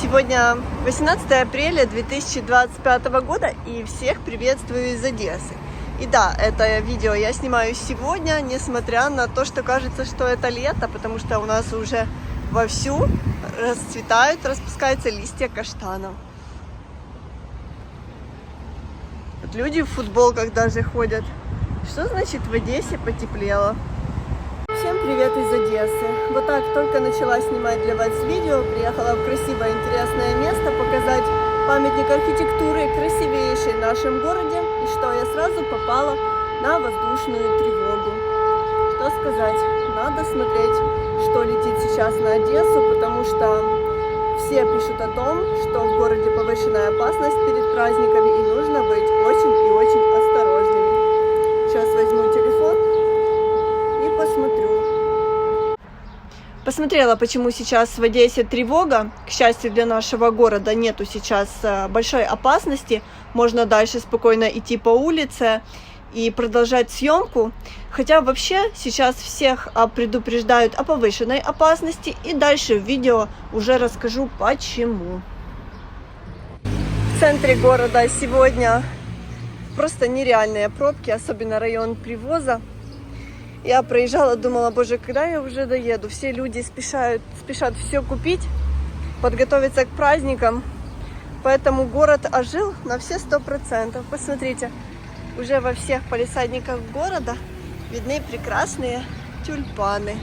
Сегодня 18 апреля 2025 года, и всех приветствую из Одессы. И да, это видео я снимаю сегодня, несмотря на то, что кажется, что это лето, потому что у нас уже вовсю расцветают, распускаются листья каштанов. Вот люди в футболках даже ходят. Что значит в Одессе потеплело? Всем привет из Одессы! Вот так только начала снимать для вас видео, приехала в красивое интересное место показать памятник архитектуры, красивейший в нашем городе, и что я сразу попала на воздушную тревогу. Что сказать, надо смотреть, что летит сейчас на Одессу, потому что все пишут о том, что в городе повышенная опасность перед праздниками и нужно быть очень и очень осторожными. Сейчас возьму телефон и посмотрю. Посмотрела, почему сейчас в Одессе тревога. К счастью для нашего города нету сейчас большой опасности. Можно дальше спокойно идти по улице и продолжать съемку. Хотя вообще сейчас всех предупреждают о повышенной опасности. И дальше в видео уже расскажу почему. В центре города сегодня просто нереальные пробки, особенно район Привоза. Я проезжала, думала, боже, когда я уже доеду? Все люди спешат все купить, подготовиться к праздникам. Поэтому город ожил на все 100%. Посмотрите, уже во всех палисадниках города видны прекрасные тюльпаны.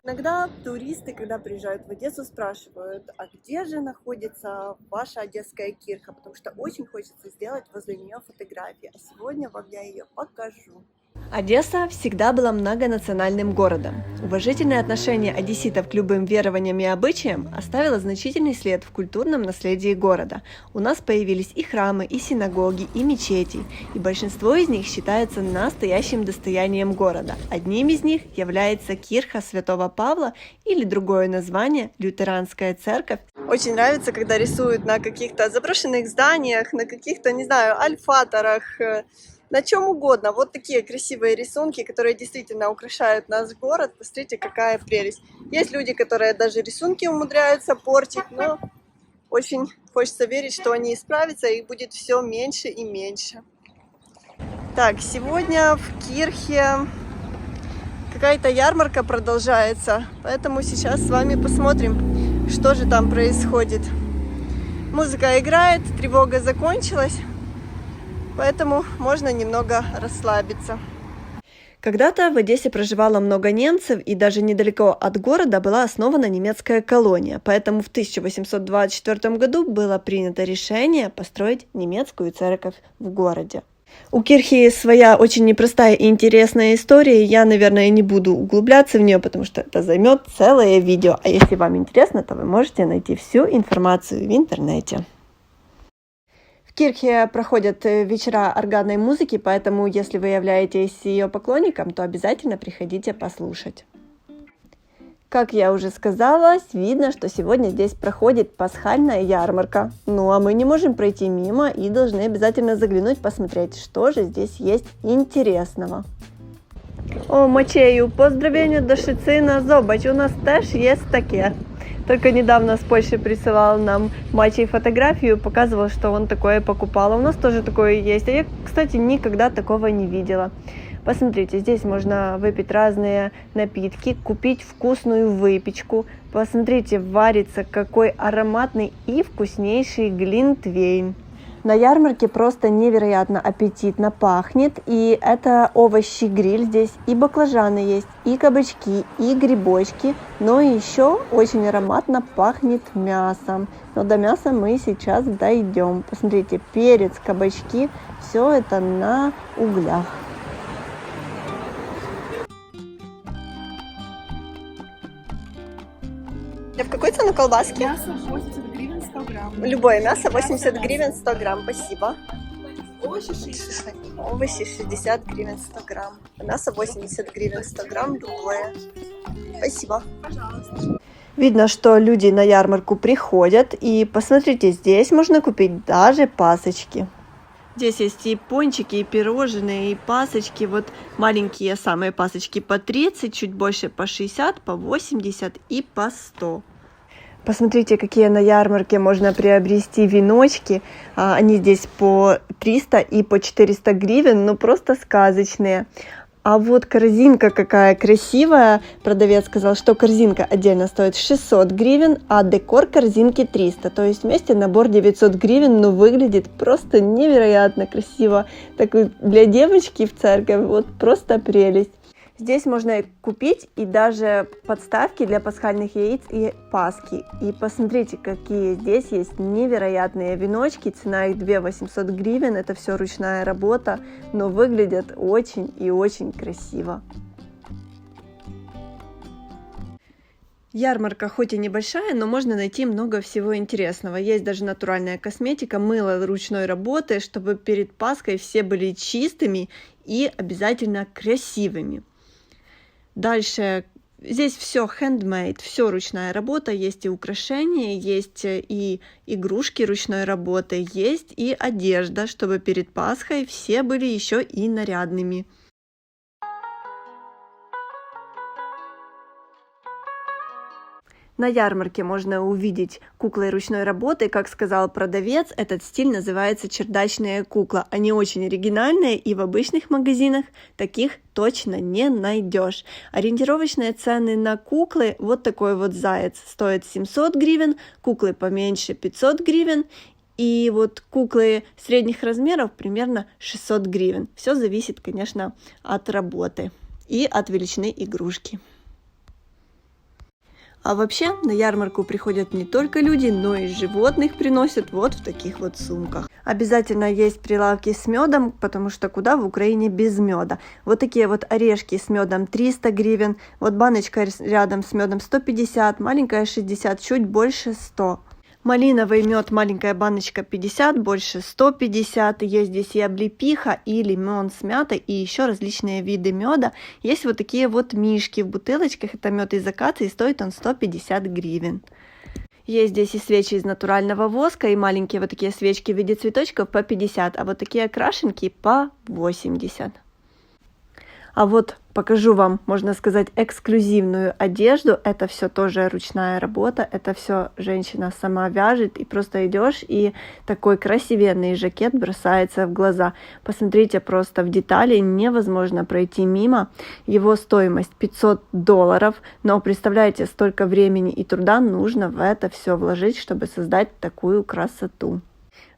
Иногда туристы, когда приезжают в Одессу, спрашивают, а где же находится ваша одесская кирха? Потому что очень хочется сделать возле нее фотографии. А сегодня вам я ее покажу. Одесса всегда была многонациональным городом. Уважительное отношение одесситов к любым верованиям и обычаям оставило значительный след в культурном наследии города. У нас появились и храмы, и синагоги, и мечети, и большинство из них считается настоящим достоянием города. Одним из них является кирха Святого Павла или другое название – лютеранская церковь. Очень нравится, когда рисуют на каких-то заброшенных зданиях, на каких-то, не знаю, альфаторах, на чем угодно. Вот такие красивые рисунки, которые действительно украшают наш город. Посмотрите, какая прелесть. Есть люди, которые даже рисунки умудряются портить, но очень хочется верить, что они исправятся, и будет все меньше и меньше. Так, сегодня в кирхе какая-то ярмарка продолжается, поэтому сейчас с вами посмотрим, что же там происходит. Музыка играет, тревога закончилась. Поэтому можно немного расслабиться. Когда-то в Одессе проживало много немцев, и даже недалеко от города была основана немецкая колония. Поэтому в 1824 году было принято решение построить немецкую церковь в городе. У кирхи своя очень непростая и интересная история. Я, наверное, не буду углубляться в нее, потому что это займет целое видео. А если вам интересно, то вы можете найти всю информацию в интернете. В кирхе проходят вечера органной музыки, поэтому если вы являетесь ее поклонником, то обязательно приходите послушать. Как я уже сказала, видно, что сегодня здесь проходит пасхальная ярмарка. Ну а мы не можем пройти мимо и должны обязательно заглянуть, посмотреть, что же здесь есть интересного. О, Мачею, поздравлення до Шицина, зобач, у нас теж є таке. Только недавно с Польши присылал нам Мачей фотографию, показывал, что он такое покупал. У нас тоже такое есть. А я, кстати, никогда такого не видела. Посмотрите, здесь можно выпить разные напитки, купить вкусную выпечку. Посмотрите, варится какой ароматный и вкуснейший глинтвейн. На ярмарке просто невероятно аппетитно пахнет, и это овощи-гриль, здесь и баклажаны есть, и кабачки, и грибочки, но еще очень ароматно пахнет мясом. Но до мяса мы сейчас дойдем. Посмотрите, перец, кабачки, все это на углях. В какой цену колбаски? Мясо 80 гривен 100 грамм. Любое мясо 80 гривен 100 грамм, спасибо. Овощи 60. Овощи 60 гривен 100 грамм. Мясо 80 гривен 100 грамм, любое. Спасибо. Пожалуйста. Видно, что люди на ярмарку приходят, и посмотрите, здесь можно купить даже пасочки. Здесь есть и пончики, и пирожные, и пасочки. Вот маленькие самые пасочки по 30, чуть больше по 60, по 80 и по 100. Посмотрите, какие на ярмарке можно приобрести веночки. Они здесь по 300 и по 400 гривен, ну просто сказочные. А вот корзинка какая красивая. Продавец сказал, что корзинка отдельно стоит 600 гривен, а декор корзинки 300. То есть вместе набор 900 гривен, но выглядит просто невероятно красиво. Так для девочки в церковь вот просто прелесть. Здесь можно купить и даже подставки для пасхальных яиц и Пасхи. И посмотрите, какие здесь есть невероятные веночки. Цена их 2 800 гривен. Это все ручная работа, но выглядят очень и очень красиво. Ярмарка хоть и небольшая, но можно найти много всего интересного. Есть даже натуральная косметика, мыло ручной работы, чтобы перед Пасхой все были чистыми и обязательно красивыми. Дальше здесь все handmade, все ручная работа, есть и украшения, есть и игрушки ручной работы, есть и одежда, чтобы перед Пасхой все были еще и нарядными. На ярмарке можно увидеть куклы ручной работы. Как сказал продавец, этот стиль называется чердачная кукла. Они очень оригинальные, и в обычных магазинах таких точно не найдешь. Ориентировочные цены на куклы: вот такой вот заяц стоит 700 гривен, куклы поменьше 500 гривен, и вот куклы средних размеров примерно 600 гривен. Все зависит, конечно, от работы и от величины игрушки. А вообще на ярмарку приходят не только люди, но и животных приносят вот в таких вот сумках. Обязательно есть прилавки с медом, потому что куда в Украине без меда. Вот такие вот орешки с медом 300 гривен, вот баночка рядом с медом 150, маленькая 60, чуть больше 100. Малиновый мед, маленькая баночка 50, больше 150. Есть здесь и облепиха, и лимон с мятой, и еще различные виды меда. Есть вот такие вот мишки в бутылочках. Это мед из акации, стоит он 150 гривен. Есть здесь и свечи из натурального воска, и маленькие вот такие свечки в виде цветочков по 50, а вот такие окрашенки по 80. А вот покажу вам, можно сказать, эксклюзивную одежду. Это все тоже ручная работа, это все женщина сама вяжет, и просто идешь, и такой красивенный жакет бросается в глаза. Посмотрите просто в детали, невозможно пройти мимо. Его стоимость $500, но представляете, столько времени и труда нужно в это все вложить, чтобы создать такую красоту.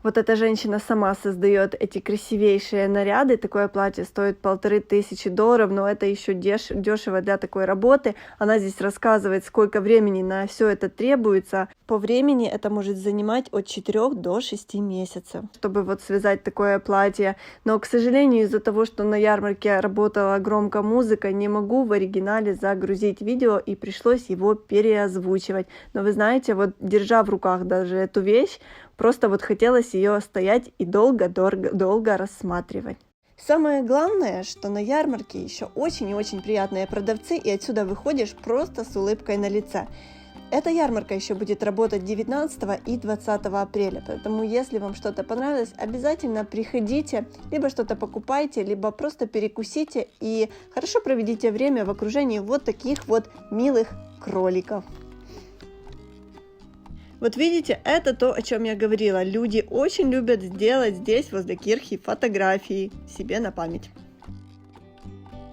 Вот эта женщина сама создает эти красивейшие наряды. Такое платье стоит $1500, но это еще дешево для такой работы. Она здесь рассказывает, сколько времени на все это требуется. По времени это может занимать от 4 до 6 месяцев, чтобы вот связать такое платье. Но, к сожалению, из-за того, что на ярмарке работала громко музыка, не могу в оригинале загрузить видео, и пришлось его переозвучивать. Но вы знаете, вот держа в руках даже эту вещь, просто вот хотелось ее стоять и долго рассматривать. Самое главное, что на ярмарке еще очень и очень приятные продавцы, и отсюда выходишь просто с улыбкой на лице. Эта ярмарка еще будет работать 19 и 20 апреля, поэтому если вам что-то понравилось, обязательно приходите, либо что-то покупайте, либо просто перекусите и хорошо проведите время в окружении вот таких вот милых кроликов. Вот видите, это то, о чем я говорила. Люди очень любят сделать здесь, возле кирхи, фотографии себе на память.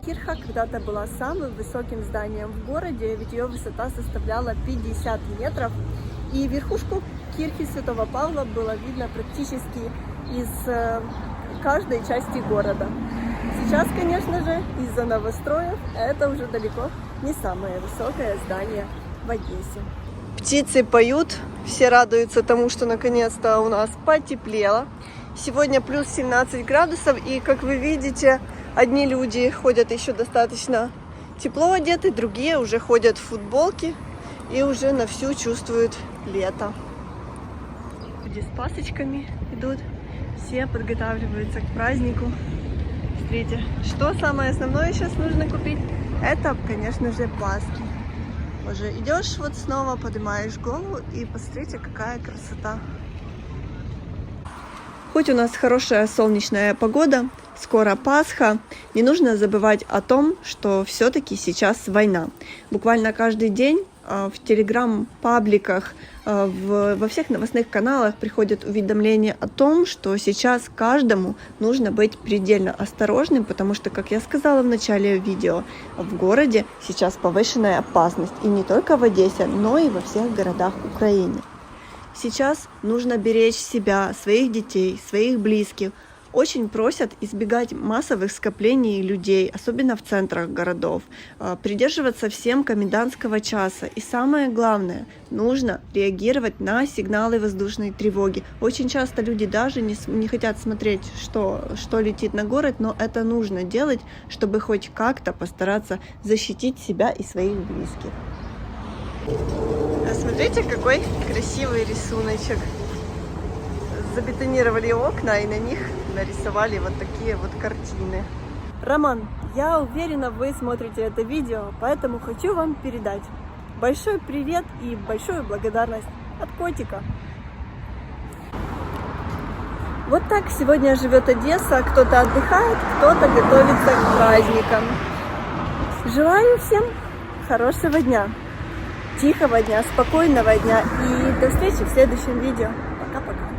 Кирха когда-то была самым высоким зданием в городе, ведь ее высота составляла 50 метров. И верхушку кирхи Святого Павла было видно практически из каждой части города. Сейчас, конечно же, из-за новостроев это уже далеко не самое высокое здание в Одессе. Птицы поют, все радуются тому, что наконец-то у нас потеплело. Сегодня плюс 17 градусов, и, как вы видите, одни люди ходят еще достаточно тепло одеты, другие уже ходят в футболке и уже на всю чувствуют лето. Люди с пасочками идут, все подготавливаются к празднику. Смотрите, что самое основное сейчас нужно купить? Это, конечно же, паски. Уже идешь, вот снова поднимаешь голову, и посмотрите, какая красота. Хоть у нас хорошая солнечная погода, скоро Пасха, не нужно забывать о том, что все-таки сейчас война. Буквально каждый день в телеграм-пабликах, во всех новостных каналах приходят уведомления о том, что сейчас каждому нужно быть предельно осторожным, потому что, как я сказала в начале видео, в городе сейчас повышенная опасность. И не только в Одессе, но и во всех городах Украины. Сейчас нужно беречь себя, своих детей, своих близких. Очень просят избегать массовых скоплений людей, особенно в центрах городов, придерживаться всем комендантского часа. И самое главное, нужно реагировать на сигналы воздушной тревоги. Очень часто люди даже не хотят смотреть, что летит на город, но это нужно делать, чтобы хоть как-то постараться защитить себя и своих близких. Смотрите, какой красивый рисуночек. Забетонировали окна и на них нарисовали вот такие вот картины. Роман, я уверена, вы смотрите это видео, поэтому хочу вам передать большой привет и большую благодарность от котика. Вот так сегодня живет Одесса. Кто-то отдыхает, кто-то готовится к праздникам. Желаю всем хорошего дня, тихого дня, спокойного дня и до встречи в следующем видео. Пока-пока.